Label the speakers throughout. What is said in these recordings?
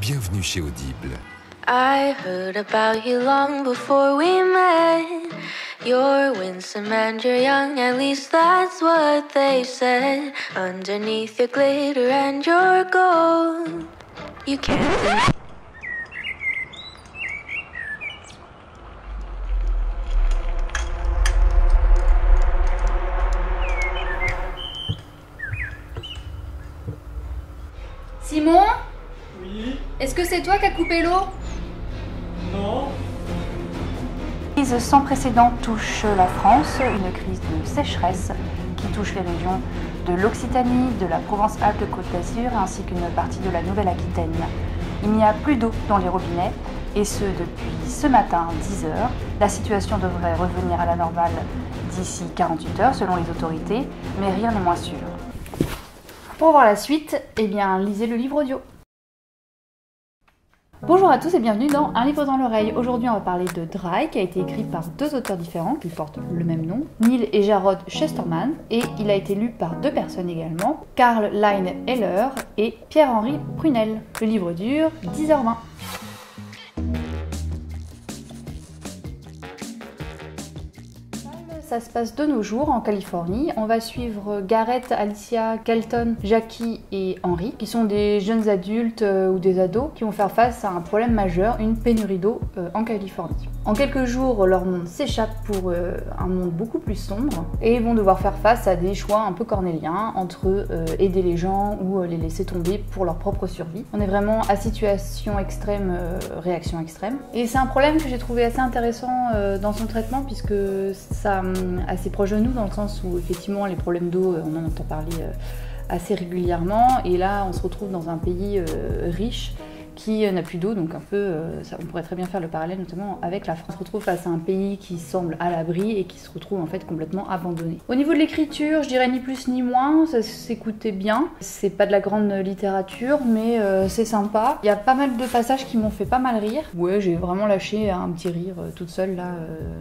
Speaker 1: Bienvenue chez Audible.
Speaker 2: I heard about you long before we met. You're winsome and you're young, at least that's what they said. Underneath your glitter and your gold, you can't deny.
Speaker 3: Simon ?
Speaker 4: Oui.
Speaker 3: Est-ce que c'est toi qui as coupé l'eau ?
Speaker 4: Non.
Speaker 3: Crise sans précédent touche la France, une crise de sécheresse qui touche les régions de l'Occitanie, de la Provence-Alpes-Côte d'Azur ainsi qu'une partie de la Nouvelle-Aquitaine. Il n'y a plus d'eau dans les robinets et ce depuis ce matin 10h. La situation devrait revenir à la normale d'ici 48 heures selon les autorités, mais rien n'est moins sûr. Pour voir la suite, eh bien lisez le livre audio. Bonjour à tous et bienvenue dans Un livre dans l'oreille. Aujourd'hui on va parler de Dry qui a été écrit par deux auteurs différents qui portent le même nom, Neil et Jarrod Chesterman, et il a été lu par deux personnes également, Karl Line Heller et Pierre-Henri Prunel. Le livre dure 10h20. Ça se passe de nos jours en Californie. On va suivre Garrett, Alicia, Kelton, Jackie et Henry, qui sont des jeunes adultes ou des ados qui vont faire face à un problème majeur, une pénurie d'eau en Californie. En quelques jours, leur monde s'échappe pour un monde beaucoup plus sombre et ils vont devoir faire face à des choix un peu cornéliens entre aider les gens ou les laisser tomber pour leur propre survie. On est vraiment à situation extrême, réaction extrême. Et c'est un problème que j'ai trouvé assez intéressant dans son traitement puisque ça assez proche de nous dans le sens où effectivement les problèmes d'eau on en entend parler assez régulièrement et là on se retrouve dans un pays riche qui n'a plus d'eau, donc un peu, on pourrait très bien faire le parallèle notamment avec la France. On se retrouve face à un pays qui semble à l'abri et qui se retrouve en fait complètement abandonné. Au niveau de l'écriture, je dirais ni plus ni moins, ça s'écoutait bien. C'est pas de la grande littérature, mais c'est sympa. Il y a pas mal de passages qui m'ont fait pas mal rire. Ouais, j'ai vraiment lâché un petit rire toute seule là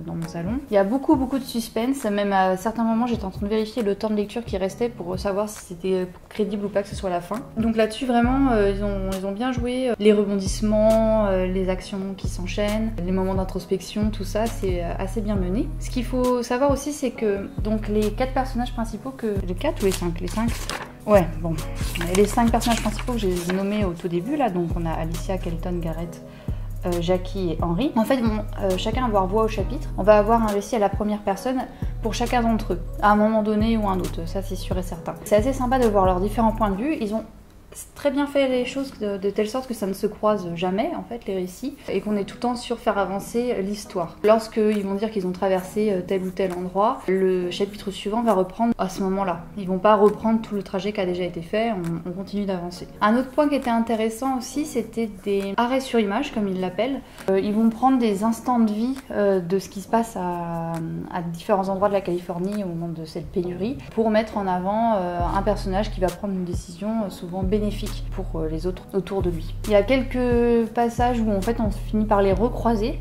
Speaker 3: dans mon salon. Il y a beaucoup de suspense, même à certains moments j'étais en train de vérifier le temps de lecture qui restait pour savoir si c'était crédible ou pas que ce soit la fin. Donc là-dessus vraiment, ils ont bien joué. Les rebondissements, les actions qui s'enchaînent, les moments d'introspection, tout ça, c'est assez bien mené. Ce qu'il faut savoir aussi, c'est que donc les 4 personnages principaux les 4 ou les 5 ? Les 5 ? Ouais, bon. Les 5 personnages principaux que j'ai nommés au tout début, là, donc on a Alicia, Kelton, Garrett, Jackie et Henry. En fait, vont chacun avoir voix au chapitre. On va avoir un récit à la première personne pour chacun d'entre eux, à un moment donné ou un autre, ça c'est sûr et certain. C'est assez sympa de voir leurs différents points de vue. Ils ont très bien fait les choses de telle sorte que ça ne se croise jamais en fait les récits et qu'on est tout le temps sur faire avancer l'histoire. Lorsqu'ils vont dire qu'ils ont traversé tel ou tel endroit, le chapitre suivant va reprendre à ce moment-là. Ils vont pas reprendre tout le trajet qui a déjà été fait, on continue d'avancer. Un autre point qui était intéressant aussi, c'était des arrêts sur image comme ils l'appellent. Ils vont prendre des instants de vie de ce qui se passe à différents endroits de la Californie au moment de cette pénurie pour mettre en avant un personnage qui va prendre une décision souvent bénéfique pour les autres autour de lui. Il y a quelques passages où en fait on finit par les recroiser,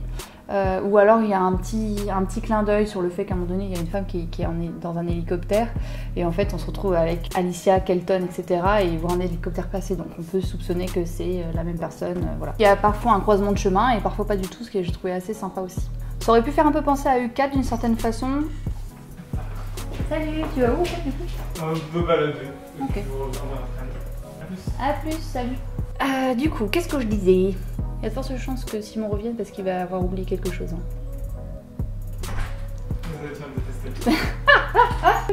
Speaker 3: ou alors il y a un petit clin d'œil sur le fait qu'à un moment donné il y a une femme qui est dans un hélicoptère et en fait on se retrouve avec Alicia, Kelton, etc. et ils voient un hélicoptère passer, donc on peut soupçonner que c'est la même personne. Voilà. Il y a parfois un croisement de chemin et parfois pas du tout, ce que j'ai trouvé assez sympa aussi. Ça aurait pu faire un peu penser à U4 d'une certaine façon. Salut, tu vas où en fait du coup ?
Speaker 4: Je me balader.
Speaker 3: Ok.
Speaker 4: À
Speaker 3: plus, salut. Du coup, qu'est-ce que je disais ? Il y a de fortes chances que Simon revienne parce qu'il va avoir oublié quelque chose.
Speaker 4: Vous allez me détester.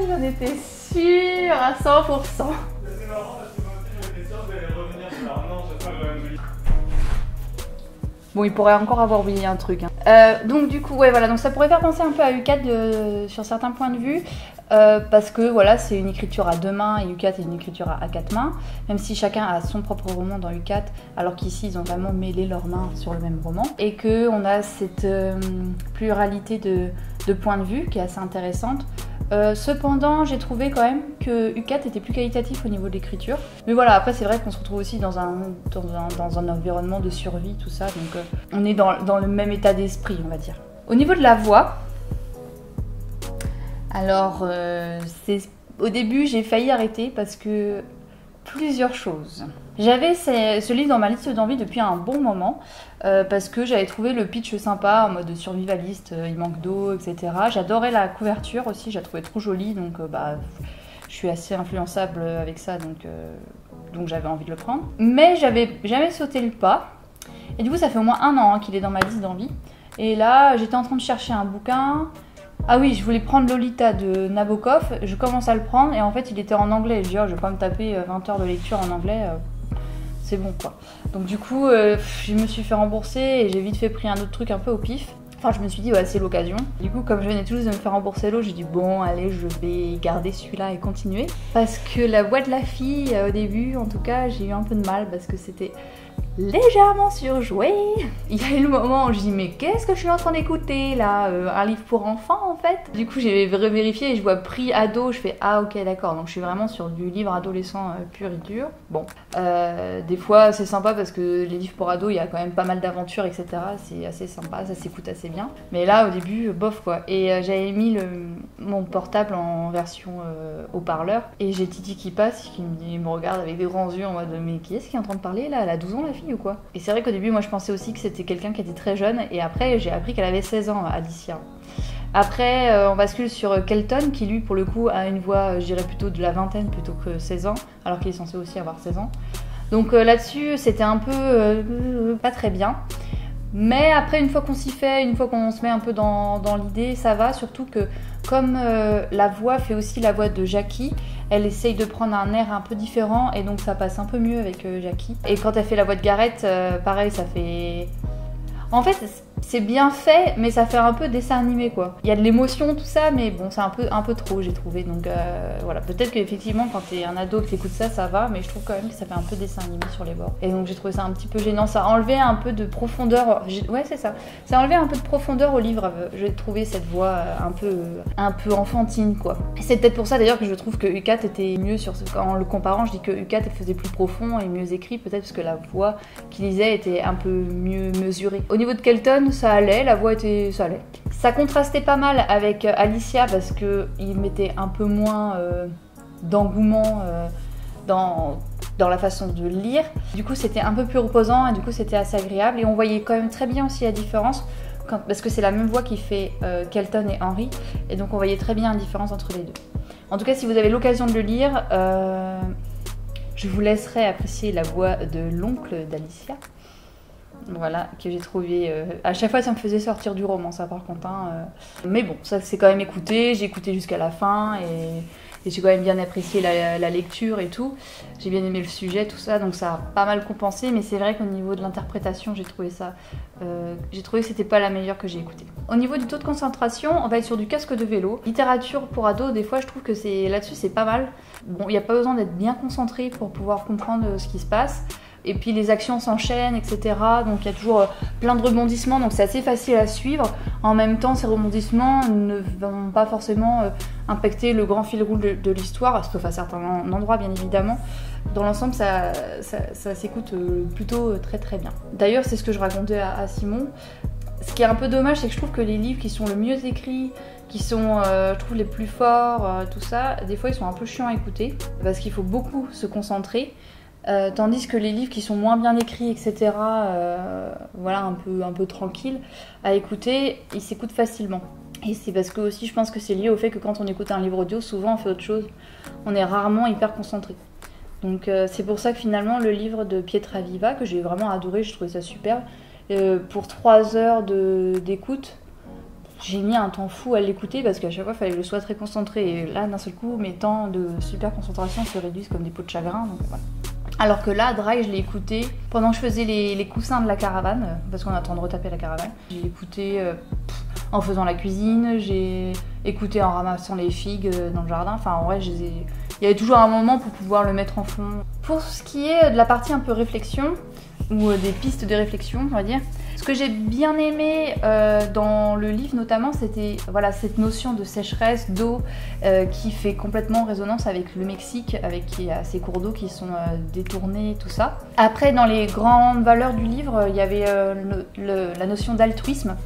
Speaker 3: J'en étais sûre à 100%.
Speaker 4: C'est marrant parce que moi aussi j'étais sûr que j'allais revenir sur leur nom, je sais pas quand même.
Speaker 3: Bon, il pourrait encore avoir oublié un truc. Donc du coup, ouais, voilà, donc ça pourrait faire penser un peu à U4 sur certains points de vue. Parce que voilà, c'est une écriture à 2 mains et U4 est une écriture à 4 mains, même si chacun a son propre roman dans U4, alors qu'ici ils ont vraiment mêlé leurs mains sur le même roman, et qu'on a cette pluralité de points de vue qui est assez intéressante. Cependant, j'ai trouvé quand même que U4 était plus qualitatif au niveau de l'écriture. Mais voilà, après c'est vrai qu'on se retrouve aussi dans un environnement de survie, tout ça, donc on est dans le même état d'esprit, on va dire. Au niveau de la voix, alors au début j'ai failli arrêter parce que plusieurs choses. J'avais ce livre dans ma liste d'envie depuis un bon moment parce que j'avais trouvé le pitch sympa en mode survivaliste, il manque d'eau, etc. J'adorais la couverture aussi, je la trouvais trop jolie, donc je suis assez influençable avec ça, donc j'avais envie de le prendre. Mais j'avais jamais sauté le pas, et du coup ça fait au moins un an qu'il est dans ma liste d'envie. Et là j'étais en train de chercher un bouquin. Ah oui, je voulais prendre Lolita de Nabokov, je commence à le prendre et en fait il était en anglais. Je dis, oh, je vais pas me taper 20 heures de lecture en anglais, c'est bon quoi. Donc du coup, je me suis fait rembourser et j'ai vite fait pris un autre truc un peu au pif. Enfin, je me suis dit, ouais, c'est l'occasion. Du coup, comme je venais tout juste de me faire rembourser l'autre, j'ai dit, bon, allez, je vais garder celui-là et continuer. Parce que La Voix de la fille, au début, en tout cas, j'ai eu un peu de mal parce que c'était légèrement surjoué. Il y a eu le moment où je dis mais qu'est-ce que je suis en train d'écouter là, un livre pour enfants en fait. Du coup j'ai vérifié et je vois prix ado, je fais ah ok d'accord, donc je suis vraiment sur du livre adolescent pur et dur. Bon, des fois c'est sympa parce que les livres pour ados il y a quand même pas mal d'aventures etc, c'est assez sympa, ça s'écoute assez bien. Mais là au début bof quoi, et j'avais mis mon portable en version haut-parleur et j'ai Titi qui passe, il me regarde avec des grands yeux en mode mais qui est-ce qui est en train de parler là, elle a 12 ans la fille ou quoi. Et c'est vrai qu'au début moi je pensais aussi que c'était quelqu'un qui était très jeune et après j'ai appris qu'elle avait 16 ans, Alicia. Après on bascule sur Kelton qui lui pour le coup a une voix je dirais plutôt de la vingtaine plutôt que 16 ans alors qu'il est censé aussi avoir 16 ans. Donc là-dessus c'était un peu pas très bien. Mais après une fois qu'on s'y fait, une fois qu'on se met un peu dans l'idée, ça va, surtout que comme la voix fait aussi la voix de Jackie, elle essaye de prendre un air un peu différent et donc ça passe un peu mieux avec Jackie. Et quand elle fait la voix de Gareth, pareil, ça fait... En fait, c'est bien fait, mais ça fait un peu dessin animé quoi. Il y a de l'émotion, tout ça, mais bon, c'est un peu trop, j'ai trouvé. Donc voilà, peut-être qu'effectivement, quand t'es un ado que t'écoutes ça, ça va, mais je trouve quand même que ça fait un peu dessin animé sur les bords. Et donc j'ai trouvé ça un petit peu gênant. Ça a enlevé un peu de profondeur. Ouais, c'est ça. Ça a enlevé un peu de profondeur au livre. J'ai trouvé cette voix un peu enfantine quoi. Et c'est peut-être pour ça d'ailleurs que je trouve que U4 était mieux sur ce. En le comparant, je dis que U4 elle faisait plus profond et mieux écrit, peut-être parce que la voix qu'il lisait était un peu mieux mesurée. Au niveau de Kelton, ça allait, la voix était... ça allait. Ça contrastait pas mal avec Alicia parce qu'il mettait un peu moins d'engouement dans la façon de lire. Du coup, c'était un peu plus reposant et du coup, c'était assez agréable. Et on voyait quand même très bien aussi la différence parce que c'est la même voix qui fait Kelton et Henry. Et donc, on voyait très bien la différence entre les deux. En tout cas, si vous avez l'occasion de le lire, je vous laisserai apprécier la voix de l'oncle d'Alicia. Voilà, que j'ai trouvé... à chaque fois, ça me faisait sortir du roman, ça par contre. Mais bon, ça c'est quand même écouté. J'ai écouté jusqu'à la fin et j'ai quand même bien apprécié la lecture et tout. J'ai bien aimé le sujet, tout ça, donc ça a pas mal compensé. Mais c'est vrai qu'au niveau de l'interprétation, j'ai trouvé que c'était pas la meilleure que j'ai écoutée. Au niveau du taux de concentration, on va être sur du casque de vélo. Littérature pour ados, des fois, je trouve que là-dessus, c'est pas mal. Bon, il n'y a pas besoin d'être bien concentré pour pouvoir comprendre ce qui se passe. Et puis les actions s'enchaînent, etc. Donc il y a toujours plein de rebondissements, donc c'est assez facile à suivre. En même temps, ces rebondissements ne vont pas forcément impacter le grand fil rouge de l'histoire, sauf à certains endroits bien évidemment. Dans l'ensemble, ça s'écoute plutôt très très bien. D'ailleurs, c'est ce que je racontais à Simon. Ce qui est un peu dommage, c'est que je trouve que les livres qui sont le mieux écrits, qui sont, je trouve, les plus forts, tout ça, des fois ils sont un peu chiants à écouter, parce qu'il faut beaucoup se concentrer. Tandis que les livres qui sont moins bien écrits, etc., voilà, un peu tranquilles à écouter, ils s'écoutent facilement. Et c'est parce que aussi je pense que c'est lié au fait que quand on écoute un livre audio, souvent on fait autre chose. On est rarement hyper concentré. Donc c'est pour ça que finalement le livre de Pietraviva, que j'ai vraiment adoré, je trouvais ça super, pour 3 heures d'écoute, j'ai mis un temps fou à l'écouter parce qu'à chaque fois il fallait que je sois très concentrée. Et là d'un seul coup mes temps de super concentration se réduisent comme des pots de chagrin. Donc voilà. Alors que là, Dry, je l'ai écouté pendant que je faisais les coussins de la caravane, parce qu'on attend de retaper la caravane. J'ai écouté en faisant la cuisine, j'ai écouté en ramassant les figues dans le jardin. Enfin, en vrai, il y avait toujours un moment pour pouvoir le mettre en fond. Pour ce qui est de la partie un peu réflexion, ou des pistes de réflexion, on va dire, ce que j'ai bien aimé dans le livre notamment, c'était voilà, cette notion de sécheresse, d'eau, qui fait complètement résonance avec le Mexique, avec ces cours d'eau qui sont détournés, tout ça. Après, dans les grandes valeurs du livre, il y avait la notion d'altruisme,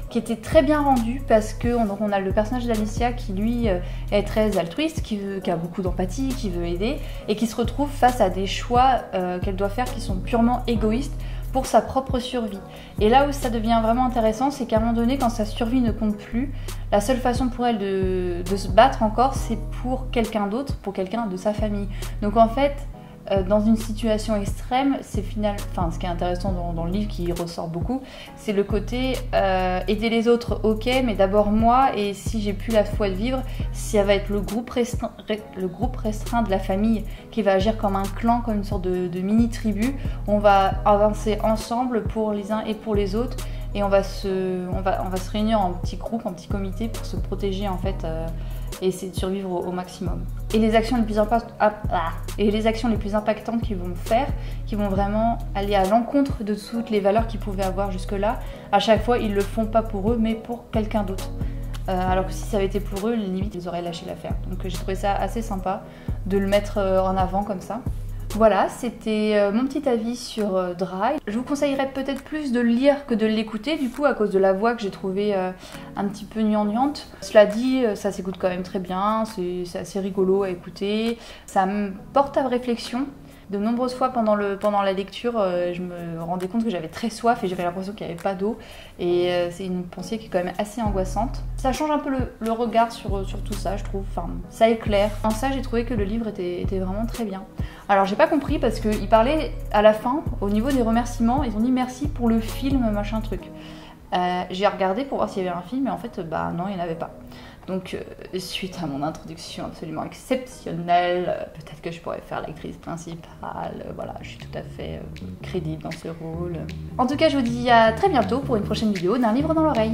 Speaker 3: qui était très bien rendu parce que donc on a le personnage d'Alicia qui lui est très altruiste, qui a beaucoup d'empathie, qui veut aider et qui se retrouve face à des choix qu'elle doit faire qui sont purement égoïstes pour sa propre survie. Et là où ça devient vraiment intéressant, c'est qu'à un moment donné, quand sa survie ne compte plus, la seule façon pour elle de se battre encore, c'est pour quelqu'un d'autre, pour quelqu'un de sa famille. Donc en fait, dans une situation extrême, ce qui est intéressant dans le livre qui ressort beaucoup, c'est le côté aider les autres, ok, mais d'abord moi, et si j'ai plus la foi de vivre, ça va être le groupe restreint de la famille qui va agir comme un clan, comme une sorte de mini-tribu. On va avancer ensemble pour les uns et pour les autres, et on va se réunir en petits groupes, en petits comités pour se protéger en fait et essayer de survivre au maximum. Et les actions les plus impactantes qu'ils vont faire, qui vont vraiment aller à l'encontre de toutes les valeurs qu'ils pouvaient avoir jusque-là, à chaque fois ils le font pas pour eux mais pour quelqu'un d'autre. Alors que si ça avait été pour eux, limite ils auraient lâché l'affaire. Donc j'ai trouvé ça assez sympa de le mettre en avant comme ça. Voilà, c'était mon petit avis sur Dry. Je vous conseillerais peut-être plus de le lire que de l'écouter, du coup, à cause de la voix que j'ai trouvée un petit peu gnangnante. Cela dit, ça s'écoute quand même très bien, c'est assez rigolo à écouter. Ça me porte à réflexion. De nombreuses fois pendant la lecture, je me rendais compte que j'avais très soif et j'avais l'impression qu'il n'y avait pas d'eau. Et c'est une pensée qui est quand même assez angoissante. Ça change un peu le regard sur tout ça, je trouve. Enfin, ça éclaire. En ça, j'ai trouvé que le livre était vraiment très bien. Alors, j'ai pas compris parce qu'ils parlaient à la fin, au niveau des remerciements, ils ont dit merci pour le film, machin truc. J'ai regardé pour voir s'il y avait un film, mais en fait, bah non, il n'y en avait pas. Donc, suite à mon introduction absolument exceptionnelle, peut-être que je pourrais faire l'actrice principale. Voilà, je suis tout à fait crédible dans ce rôle. En tout cas, je vous dis à très bientôt pour une prochaine vidéo d'un livre dans l'oreille.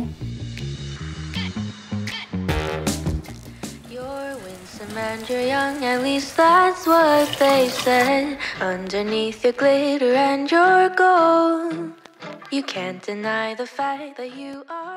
Speaker 2: And you're young, at least that's what they said. Underneath your glitter and your gold, you can't deny the fact that you are